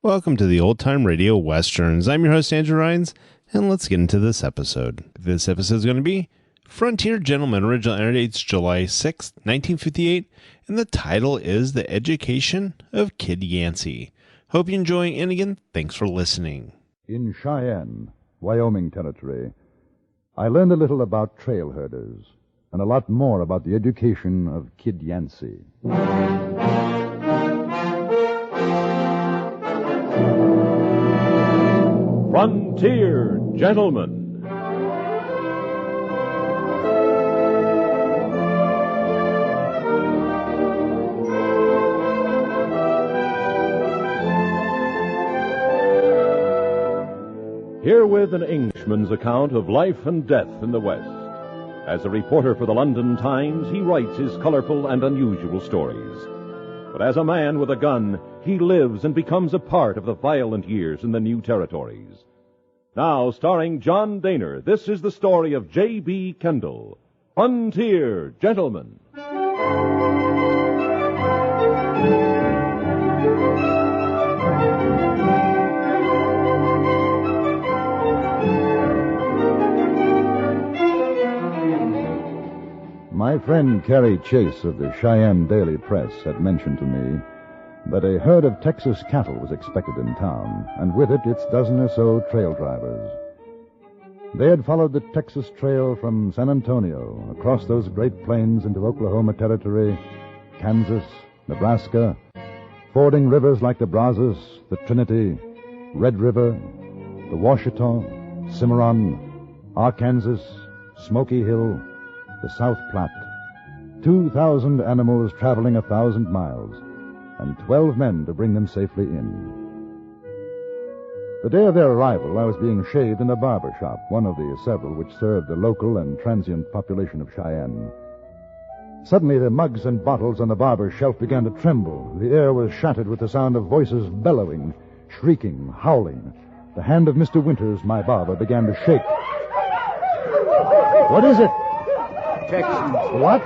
Welcome to the Old Time Radio Westerns. I'm your host, Andrew Rhynes, and let's get into this episode. This episode is going to be Frontier Gentleman. Original air dates July 6th, 1958, and the title is The Education of Kid Yancey. Hope you enjoy, and again, thanks for listening. In Cheyenne, Wyoming Territory, I learned a little about trail herders, and a lot more about the education of Kid Yancey. Frontier Gentleman. Herewith an Englishman's account of life and death in the West. As a reporter for the London Times, he writes his colorful and unusual stories. But as a man with a gun, he lives and becomes a part of the violent years in the new territories. Now, starring John Dehner, this is the story of J.B. Kendall, Frontier Gentleman. My friend Carrie Chase of the Cheyenne Daily Press had mentioned to me that a herd of Texas cattle was expected in town, and with it its dozen or so trail drivers. They had followed the Texas Trail from San Antonio, across those great plains into Oklahoma Territory, Kansas, Nebraska, fording rivers like the Brazos, the Trinity, Red River, the Washita, Cimarron, Arkansas, Smoky Hill, the South Platte. 2,000 animals traveling 1,000 miles, and 12 men to bring them safely in. The day of their arrival, I was being shaved in a barber shop, one of the several which served the local and transient population of Cheyenne. Suddenly, the mugs and bottles on the barber's shelf began to tremble. The air was shattered with the sound of voices bellowing, shrieking, howling. The hand of Mr. Winters, my barber, began to shake. What is it? Texans. What?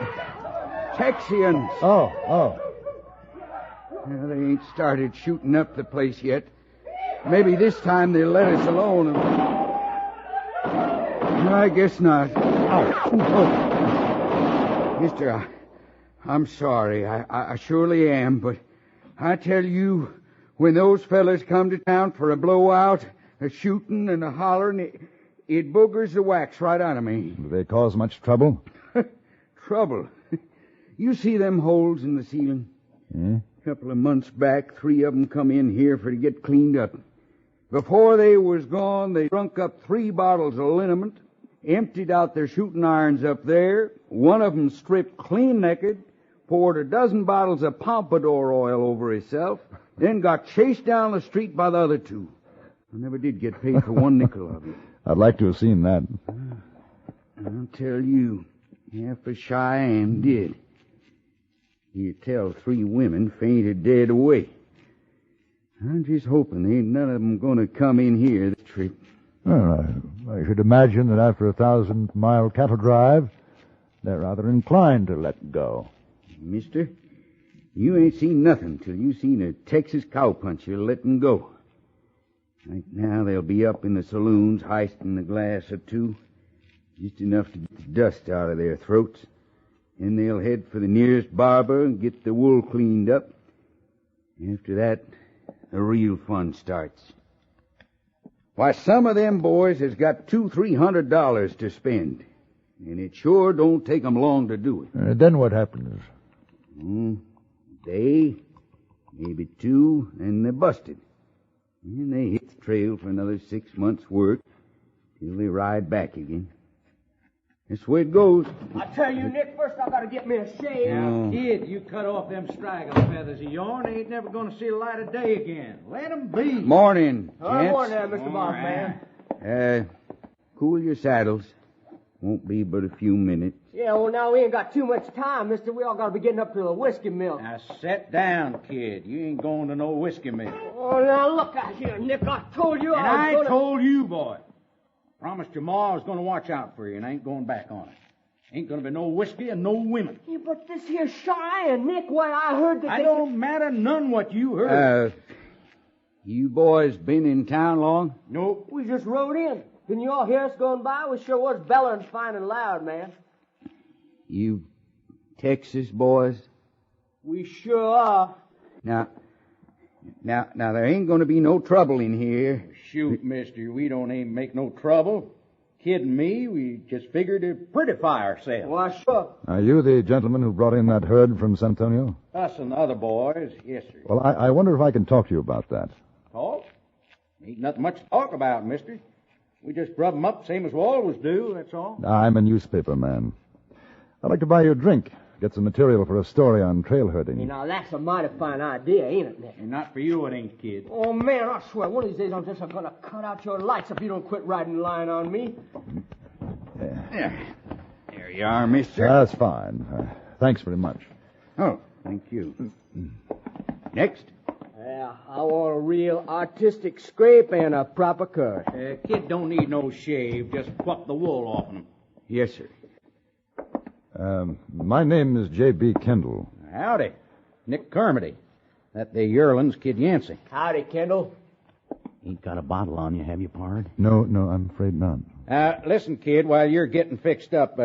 Texians. Oh. Well, they ain't started shooting up the place yet. Maybe this time they'll let us alone. No, I guess not. Mister, I'm sorry. I surely am, but I tell you, when those fellas come to town for a blowout, a shooting and a hollering, it boogers the wax right out of me. Do they cause much trouble? Trouble? You see them holes in the ceiling? Yeah. A couple of months back, 3 of them come in here for to get cleaned up. Before they was gone, they drunk up 3 bottles of liniment, emptied out their shooting irons up there. One of them stripped clean naked, poured a dozen bottles of pompadour oil over himself, then got chased down the street by the other 2. I never did get paid for 1 nickel of it. I'd like to have seen that. I'll tell you, half of Cheyenne did. You tell 3 women fainted dead away. I'm just hoping there ain't none of them going to come in here this trip. Well, I should imagine that after a 1,000-mile cattle drive, they're rather inclined to let go. Mister, you ain't seen nothing till you seen a Texas cowpuncher letting go. Right now they'll be up in the saloons heisting a glass or 2, just enough to get the dust out of their throats. Then they'll head for the nearest barber and get the wool cleaned up. After that, the real fun starts. Why, some of them boys has got $200-300 to spend, and it sure don't take 'em long to do it. Then what happens? Day, maybe 2, and they're busted. And they hit the trail for another 6 months' work till they ride back again. That's the way it goes. I tell you, Nick, first I gotta get me a shave. Now, kid, you cut off them straggler feathers of yourn, they ain't never gonna see the light of day again. Let 'em be. Morning, gents. Morning there, Mr. Boss Man. Cool your saddles. Won't be but a few minutes. Yeah, well, now we ain't got too much time, mister. We all gotta be getting up to the whiskey mill. Now, sit down, kid. You ain't going to no whiskey mill. Oh, now, look out here, Nick. I told you And I was gonna... told you, boy. Promised your ma I was going to watch out for you, and I ain't going back on it. Ain't going to be no whiskey and no women. Yeah, but this here Cheyenne, Nick, why, I heard that I don't matter none what you heard. You boys been in town long? Nope. We just rode in. Didn't you all hear us going by? We sure was bellowing fine and loud, man. You Texas boys? We sure are. Now, there ain't gonna be no trouble in here. Shoot, mister, we don't aim to make no trouble. Kidding me, we just figured to prettify ourselves. Why, sure. Are you the gentleman who brought in that herd from San Antonio? Us and the other boys, yes, sir. Well, I wonder if I can talk to you about that. Talk? Ain't nothing much to talk about, mister. We just rub 'em up same as we always do, that's all. I'm a newspaper man. I'd like to buy you a drink. Get some material for a story on trail herding. Hey, now, that's a mighty fine idea, ain't it, Nick? And not for you, it ain't, kid. Oh, man, I swear, one of these days I'm just going to cut out your lights if you don't quit riding the line on me. There you are, mister. That's fine. Thanks very much. Oh, thank you. Next. Yeah, I want a real artistic scrape and a proper cut. Kid don't need no shave, just pluck the wool off him. Yes, sir. My name is J.B. Kendall. Howdy. Nick Carmody. That the yearling's Kid Yancey. Howdy, Kendall. Ain't got a bottle on you, have you, pard? No, I'm afraid not. Listen, kid, while you're getting fixed up,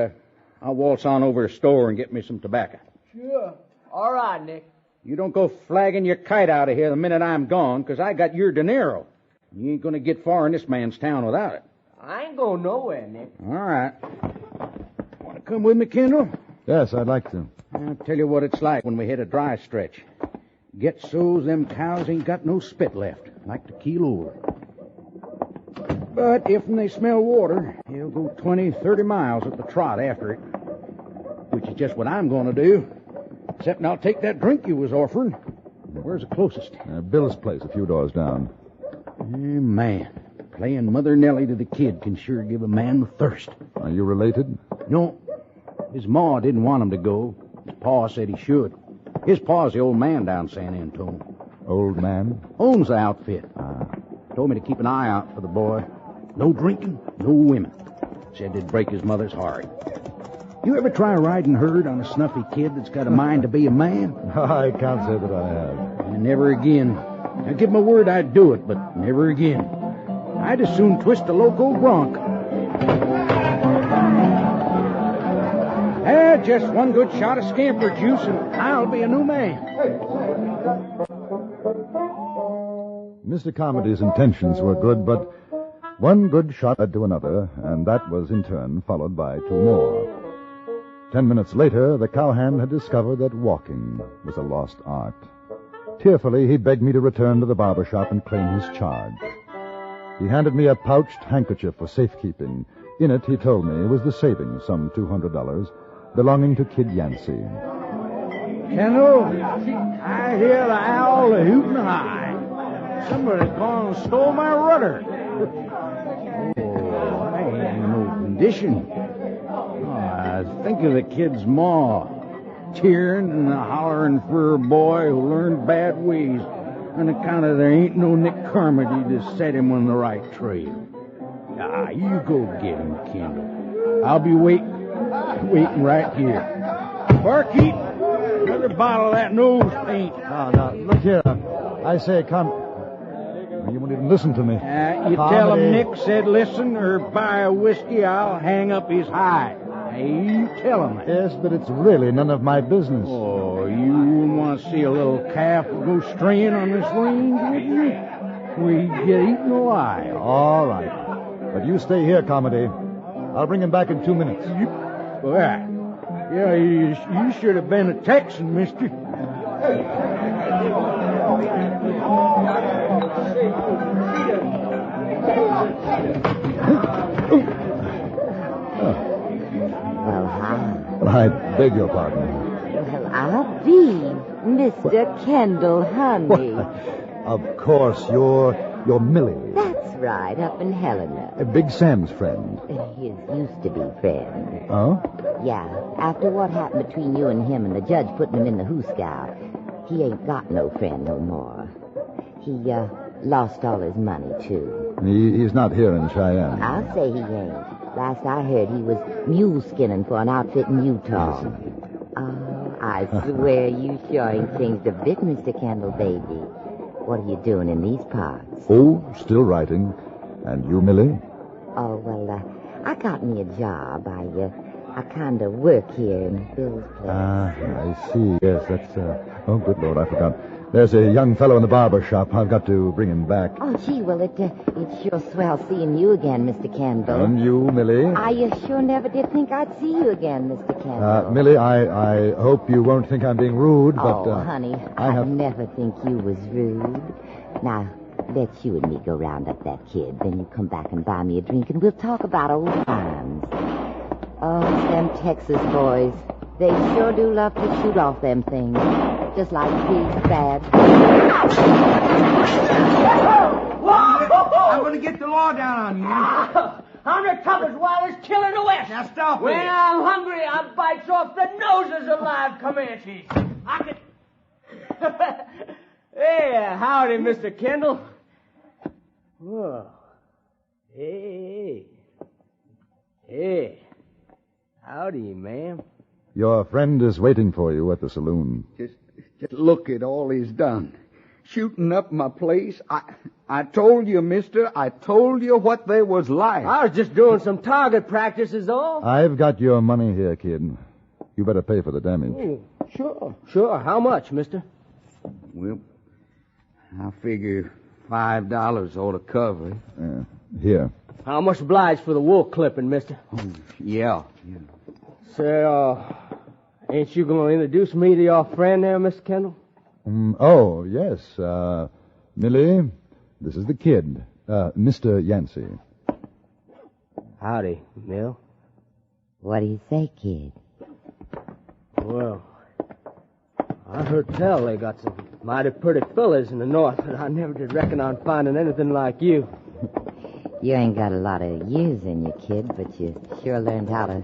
I'll waltz on over to the store and get me some tobacco. Sure. All right, Nick. You don't go flagging your kite out of here the minute I'm gone, 'cause I got your dinero. You ain't gonna get far in this man's town without it. I ain't going nowhere, Nick. All right. Want to come with me, Kendall? Yes, I'd like to. I'll tell you what it's like when we hit a dry stretch. Get so's them cows ain't got no spit left, like the keel over. But if they smell water, they'll go 20, 30 miles at the trot after it, which is just what I'm going to do. Except I'll take that drink you was offering. Where's the closest? Bill's place, a few doors down. Man, playing Mother Nellie to the kid can sure give a man the thirst. Are you related? No, his ma didn't want him to go. His pa said he should. His pa's the old man down San Antonio. Old man? Owns the outfit. Told me to keep an eye out for the boy. No drinking, no women. Said it'd break his mother's heart. You ever try riding herd on a snuffy kid that's got a mind to be a man? I can't say that I have. And never again. I give my word I'd do it, but never again. I'd as soon twist a loco bronc. Just one good shot of scamper juice and I'll be a new man. Mr. Carmody's intentions were good, but one good shot led to another, and that was in turn followed by two more. 10 minutes later, the cowhand had discovered that walking was a lost art. Tearfully, he begged me to return to the barber shop and claim his charge. He handed me a pouched handkerchief for safekeeping. In it, he told me, was the savings, some $200, belonging to Kid Yancey. Kendall, I hear the owl hooting high. Somebody's gone and stole my rudder. Oh, I ain't in no condition. I think of the kid's ma, tearing and hollering for a boy who learned bad ways on account of there ain't no Nick Carmody to set him on the right trail. You go get him, Kendall. I'll be waiting right here. Barkeep, another bottle of that nose paint. Now, look here. I say, come. You won't even listen to me. You tell him Nick said listen, or buy a whiskey, I'll hang up his hide. You tell him that. Yes, but it's really none of my business. Oh, you wouldn't want to see a little calf go straying on this range, would you? We'd get eaten alive. All right. But you stay here, Carmody. I'll bring him back in 2 minutes. Yeah, you should have been a Texan, mister. Well, hi. Well, I beg your pardon. Well, I'll be Mr. Kendall, honey. Of course, you're Millie. That's right, up in Helena. Big Sam's friend. His used-to-be friend. Oh? Yeah, after what happened between you and him and the judge putting him in the hoosgow, he ain't got no friend no more. He, lost all his money, too. He's not here in Cheyenne. I'll say he ain't. Last I heard, he was mule skinning for an outfit in Utah. Oh, I swear you sure ain't changed a bit, Mr. Kendall, baby. What are you doing in these parts? Oh, still writing. And you, Millie? Oh, well, I got me a job. I kind of work here in Bill's place. I see. Yes, that's... Oh, good Lord, I forgot. There's a young fellow in the barber shop. I've got to bring him back. Oh, gee, well, it's sure swell seeing you again, Mr. Kendall. And you, Millie? I sure never did think I'd see you again, Mr. Kendall. Millie, I hope you won't think I'm being rude, but... Oh, honey, I'd never think you was rude. Now, let you and me go round up that kid. Then you come back and buy me a drink, and we'll talk about old times. Oh, them Texas boys. They sure do love to shoot off them things. Just like pigs bad. I'm going to get the law down on you. I'm the toughest, wildest killer in the West. Now stop When it. I'm hungry, I bites off the noses of live Comanches. I could... Hey, howdy, Mr. Kendall. Whoa. Hey. Howdy, ma'am. Your friend is waiting for you at the saloon. Just look at all he's done. Shooting up my place. I told you, mister. I told you what they was like. I was just doing some target practice is all. I've got your money here, kid. You better pay for the damage. Oh, sure. How much, mister? Well, I figure $5 ought to cover it. Here. How much obliged for the wool clipping, mister? Oh, yeah. Say, ain't you going to introduce me to your friend there, Mr. Kendall? Oh, yes. Millie, this is the kid, Mr. Yancey. Howdy, Mill. What do you say, kid? Well, I heard tell they got some mighty pretty fellas in the north, but I never did reckon on finding anything like you. You ain't got a lot of years in you, kid, but you sure learned how to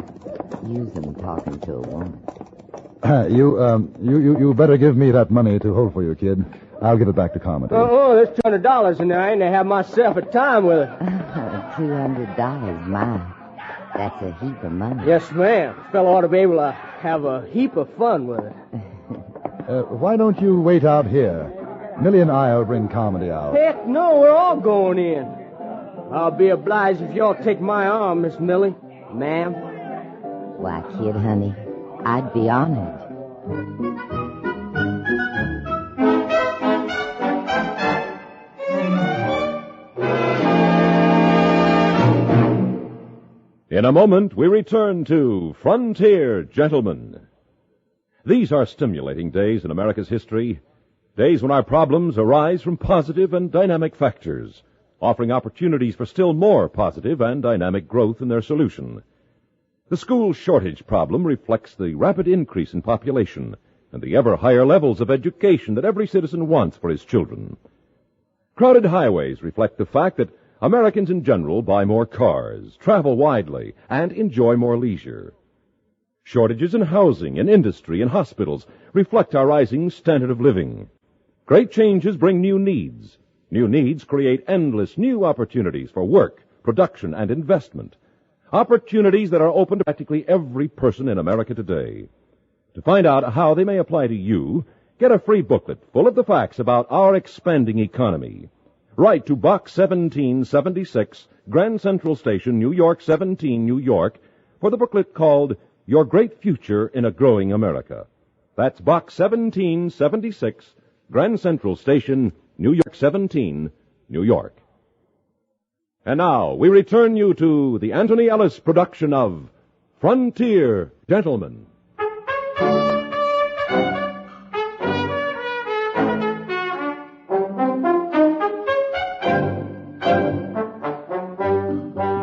use them talking to a woman. You better give me that money to hold for you, kid. I'll give it back to Carmody. Oh, there's $200 in there. I ain't to have myself a time with it. $200, my. That's a heap of money. Yes, ma'am. A fellow ought to be able to have a heap of fun with it. Why don't you wait out here? Millie and I'll bring Carmody out. Heck no, we're all going in. I'll be obliged if y'all take my arm, Miss Millie. Ma'am. Why, kid, honey, I'd be honored. In a moment, we return to Frontier Gentlemen. These are stimulating days in America's history, days when our problems arise from positive and dynamic factors, offering opportunities for still more positive and dynamic growth in their solution. The school shortage problem reflects the rapid increase in population and the ever higher levels of education that every citizen wants for his children. Crowded highways reflect the fact that Americans in general buy more cars, travel widely, and enjoy more leisure. Shortages in housing, in industry, and hospitals reflect our rising standard of living. Great changes bring new needs. New needs create endless new opportunities for work, production, and investment. Opportunities that are open to practically every person in America today. To find out how they may apply to you, get a free booklet full of the facts about our expanding economy. Write to Box 1776, Grand Central Station, New York 17, New York, for the booklet called Your Great Future in a Growing America. That's Box 1776, Grand Central Station, New York 17, New York. And now, we return you to the Antony Ellis production of Frontier Gentlemen.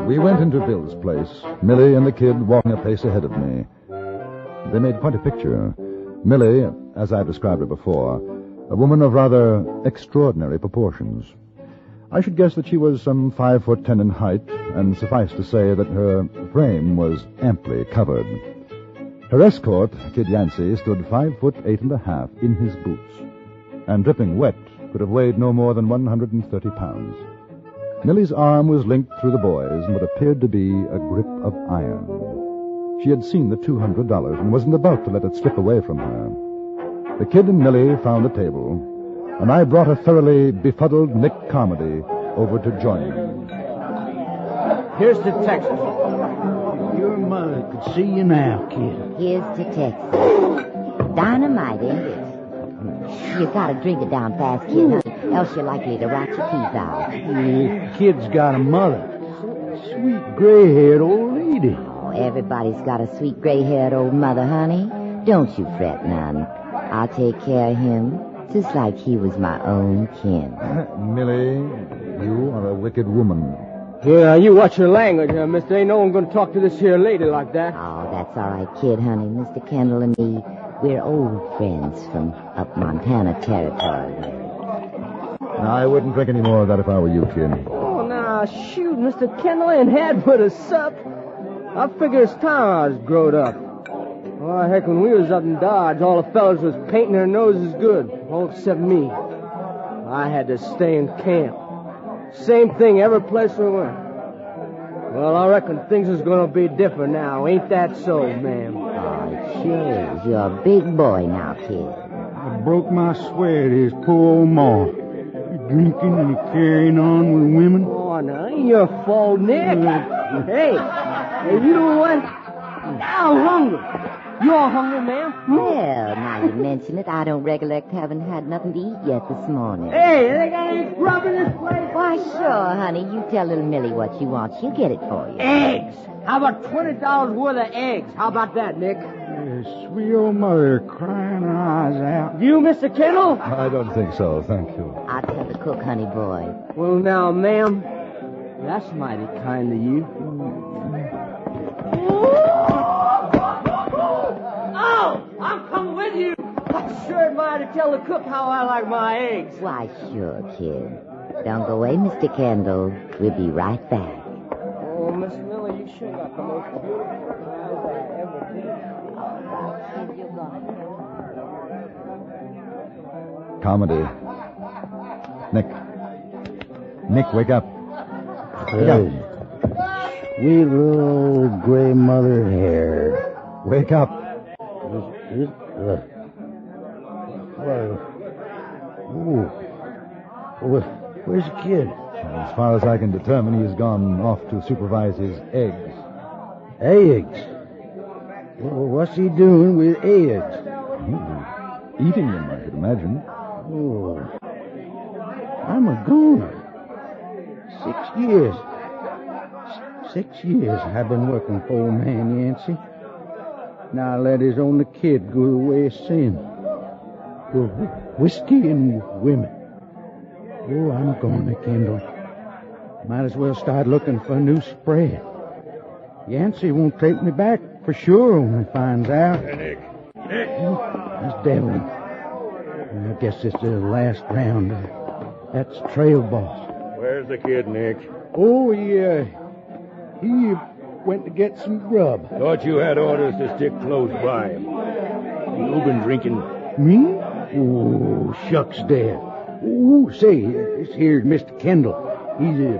We went into Bill's place, Millie and the kid walking a pace ahead of me. They made quite a picture. Millie, as I've described her before, a woman of rather extraordinary proportions. I should guess that she was some 5'10" in height, and suffice to say that her frame was amply covered. Her escort, Kid Yancey, stood 5'8.5" in his boots, and dripping wet could have weighed no more than 130 pounds. Millie's arm was linked through the boy's in what appeared to be a grip of iron. She had seen the $200 and wasn't about to let it slip away from her. The kid and Millie found a table. and I brought a thoroughly befuddled Nick Carmody over to join me. Here's to Texas. Your mother could see you now, kid. Here's to Texas. Dynamite, ain't it? You gotta drink it down fast, kid, honey, else you're likely to rot your teeth out. The kid's got a mother. Sweet gray-haired old lady. Oh, everybody's got a sweet gray-haired old mother, honey. Don't you fret none. I'll take care of him, just like he was my own kin. Millie, you are a wicked woman. Yeah, you watch your language, mister. Ain't no one gonna talk to this here lady like that. Oh, that's all right, kid, honey. Mr. Kendall and me, we're old friends from up Montana territory. I wouldn't drink any more of that if I were you, kid. Oh, now, shoot, Mr. Kendall ain't had but a sup. I figure it's time I was growed up. Oh, heck, when we was up in Dodge, all the fellas was painting their noses good, all except me. I had to stay in camp. Same thing every place we went. Well, I reckon things is gonna be different now. Ain't that so, ma'am? Oh, sure is. You're a big boy now, kid. I broke my sweat at his poor old ma. You drinking and you carrying on with women? Oh, now, ain't your fault, Nick. Hey, you know what? I'm hungry. You're hungry, ma'am? Well, now you mention it, I don't recollect having had nothing to eat yet this morning. Hey, they got any grub in this place? Why, sure, honey. You tell little Millie what she wants. She'll get it for you. Eggs. How about $20 worth of eggs? How about that, Nick? Sweet old mother crying her eyes out. You, Mr. Kendall? I don't think so, thank you. I'll tell the cook, honey boy. Well, now, ma'am, that's mighty kind of you. Oh, I'm coming with you. I sure admire to tell the cook how I like my eggs. Why, sure, kid. Don't go away, Mr. Kendall. We'll be right back. Oh, Miss Miller, you sure got the most beautiful eyes I ever did. Kid, you're gonna... Comedy. Nick, wake up. Wake up. Sweet little gray mother hair. Wake up. Where's the kid? As far as I can determine, he's gone off to supervise his eggs. Eggs? Well, what's he doing with eggs? Eating them, I should imagine. Oh, I'm a goner. 6 years. 6 years I've been working for old man Yancey. Now let his only kid go the way of sin. For whiskey and women. Oh, I'm going to Kendall. Might as well start looking for a new spread. Yancey won't take me back for sure when he finds out. Nick. That's Devlin. I guess it's the last round. That's trail boss. Where's the kid, Nick? Oh, yeah. He went to get some grub. Thought you had orders to stick close by him. You been drinking? Me? Oh, shucks, Dad. Oh, say, this here's Mr. Kendall. He's a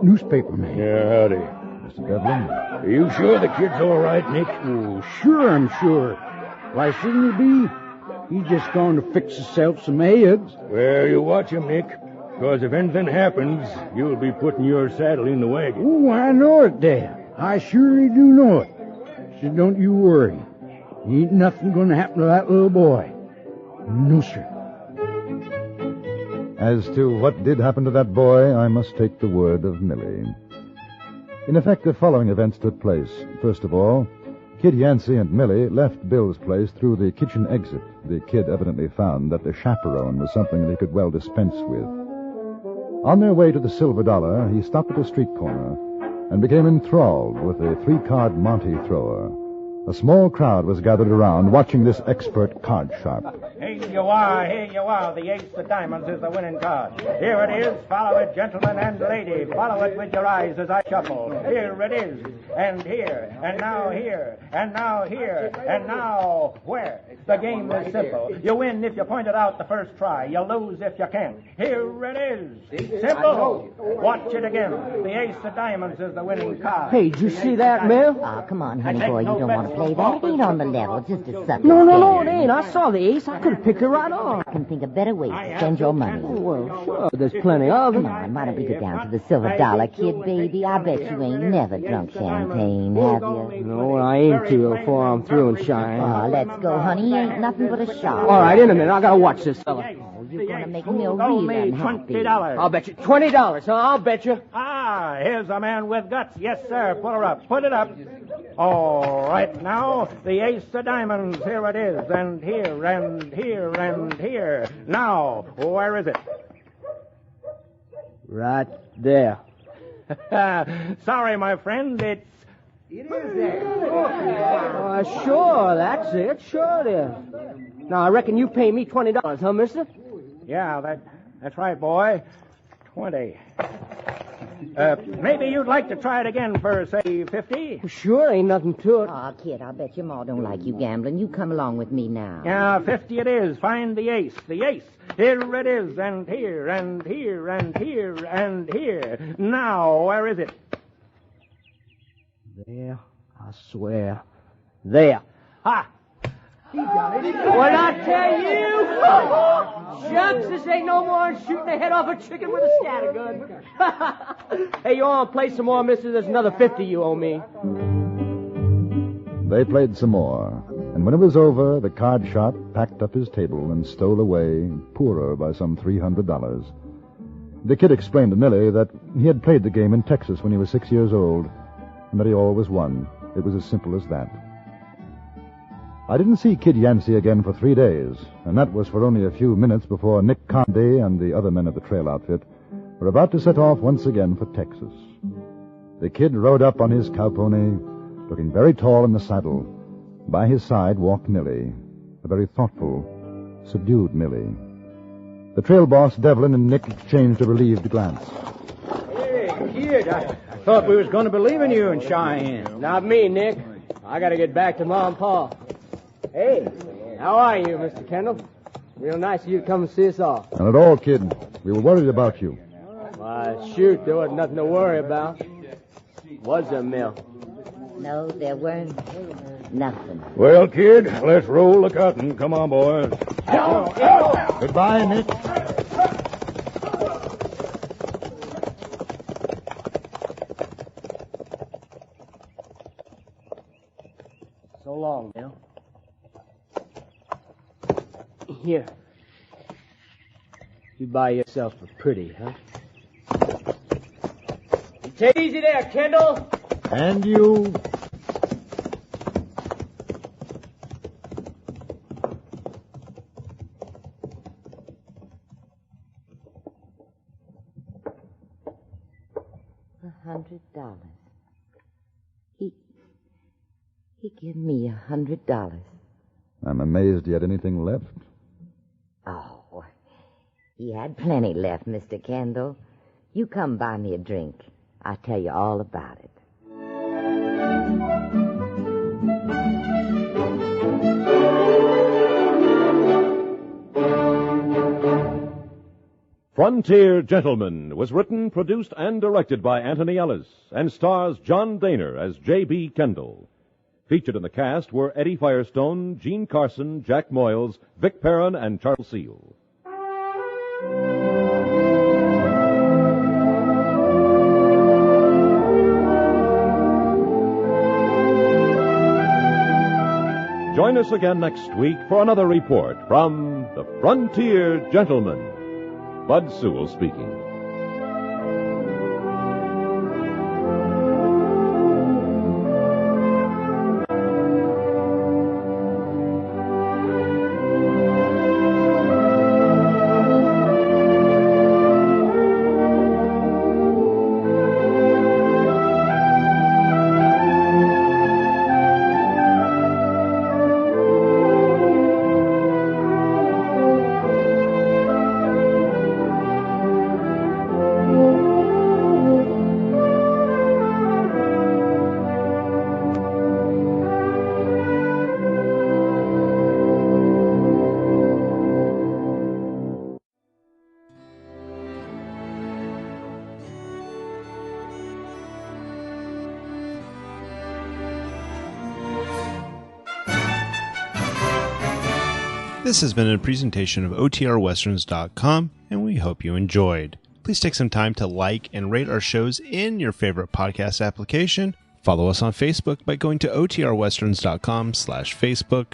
newspaper man. Yeah, howdy. Mr. Devlin? Are you sure the kid's all right, Nick? Oh, sure, I'm sure. Why shouldn't he be? He's just going to fix himself some eggs. Well, you watch him, Nick. Because if anything happens, you'll be putting your saddle in the wagon. Oh, I know it, Dad. I surely do know it. So don't you worry. Ain't nothing going to happen to that little boy. No, sir. As to what did happen to that boy, I must take the word of Millie. In effect, the following events took place. First of all, Kid Yancey and Millie left Bill's place through the kitchen exit. The kid evidently found that the chaperone was something they could well dispense with. On their way to the Silver Dollar, he stopped at a street corner and became enthralled with a 3-card Monte thrower. A small crowd was gathered around, watching this expert card sharp. Here you are. The ace of diamonds is the winning card. Here it is. Follow it, gentlemen and lady. Follow it with your eyes as I shuffle. Here it is. And here. And now here. And now here. And now where? The game is simple. You win if you point it out the first try. You lose if you can't. Here it is. Simple. Watch it again. The ace of diamonds is the winning card. Hey, did you see that, Mel? Oh, come on, honey boy. You don't want want to play that. It ain't on the level, just a sucker. No, it ain't. I saw the ace. I could have picked it right off. I can think of better ways to spend your money. Well, sure, there's plenty of them. Come on, why don't we go down to the Silver Dollar, kid, baby? I bet you ain't never drunk champagne, have you? No, I aim to before I'm through and Cheyenne. Oh, let's go, honey. He ain't nothing but a shot. All right, in a minute. I gotta watch this fella. Oh, you're gonna make Mill real unhappy. $20. I'll bet you $20, huh? I'll bet you. Ah, here's a man with guts. Yes, sir. Pull her up. Put it up. All right, now, the ace of diamonds. Here it is. And here, and here, and here. Now, where is it? Right there. Sorry, my friend. It is there. Sure, that's it. Sure it is. Now, I reckon you pay me $20, huh, mister? Yeah, that's right, boy. 20. Maybe you'd like to try it again for, say, 50? Sure, ain't nothing to it. Oh, kid, I'll bet your ma don't like you gambling. You come along with me now. Yeah, 50 it is. Find the ace. The ace. Here it is, and here, and here, and here, and here. Now, where is it? There, I swear. There. Ha! What I tell you? Shucks, this ain't no more than shooting the head off a chicken with a scatter gun. Hey, you want to play some more, mister? There's another 50 you owe me. They played some more, and when it was over, the card sharp packed up his table and stole away, poorer by some $300. The kid explained to Millie that he had played the game in Texas when he was 6 years old, and that he always won. It was as simple as that. I didn't see Kid Yancey again for 3 days, and that was for only a few minutes before Nick Conde and the other men of the trail outfit were about to set off once again for Texas. The kid rode up on his cow pony, looking very tall in the saddle. By his side walked Millie, a very thoughtful, subdued Millie. The trail boss, Devlin, and Nick exchanged a relieved glance. Hey, kid, I thought we was going to believe in you in Cheyenne. Not me, Nick. I got to get back to Mom and Pa. Hey, how are you, Mr. Kendall? Real nice of you to come and see us off. Not at all, kid. We were worried about you. Why, shoot, there wasn't nothing to worry about. Was there, Mill? No, there weren't nothing. Well, kid, let's roll the cotton. Come on, boys. Goodbye, Nick. So long, Mill. Here. You buy yourself a pretty, huh? Take it easy there, Kendall. And you. $100. He give me $100. I'm amazed he had anything left. Oh, he had plenty left, Mr. Kendall. You come buy me a drink. I'll tell you all about it. Frontier Gentleman was written, produced, and directed by Antony Ellis and stars John Dehner as J.B. Kendall. Featured in the cast were Eddie Firestone, Gene Carson, Jack Moyles, Vic Perrin, and Charles Seel. Join us again next week for another report from the Frontier Gentleman. Bud Sewell speaking. This has been a presentation of OTRWesterns.com, and we hope you enjoyed. Please take some time to like and rate our shows in your favorite podcast application. Follow us on Facebook by going to OTRWesterns.com/Facebook.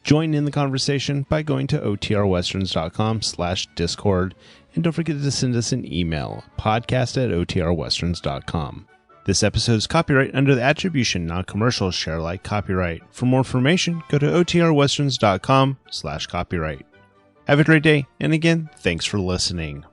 Join in the conversation by going to OTRWesterns.com/Discord. And don't forget to send us an email, podcast@OTRWesterns.com. This episode is copyright under the Attribution Non-Commercial Share Alike copyright. For more information, go to OTRWesterns.com/copyright. Have a great day, and again, thanks for listening.